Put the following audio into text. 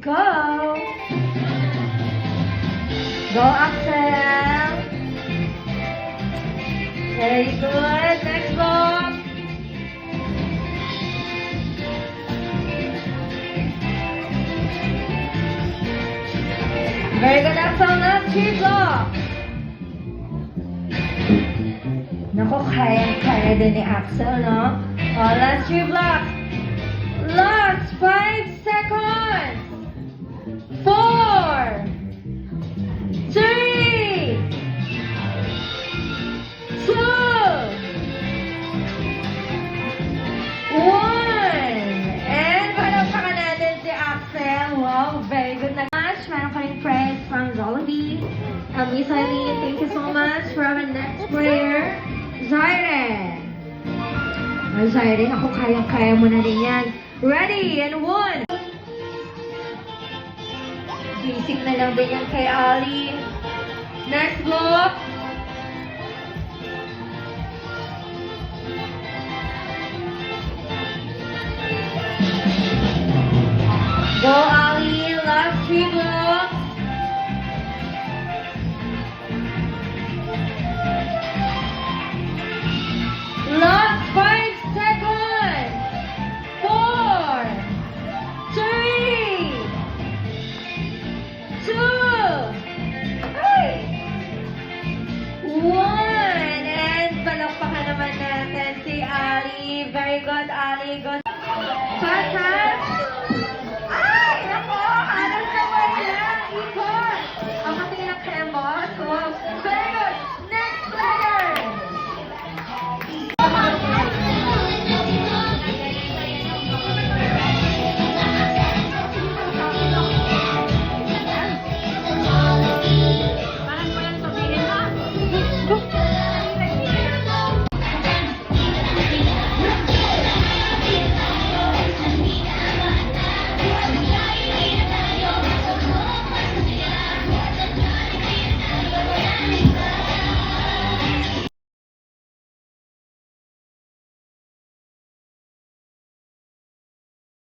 Go! Go, Axel! Very good. Next block. Very good, Axel. Last 3 blocks. Naku, kaya din ni Axel, no? Oh, last 3 blocks. Last 5 seconds. 4, 3, 2, 1. And palakpakan natin si Axel. Wow, very good na match. Meron ka rin praise from Jollibee. Miss Eileen, thank you so much for our next player, Zaire. Ay, Zaire, ako kaya mo na rin yan. Ready, and 1. Basic na lang din yan kay Ali. Next block. Go,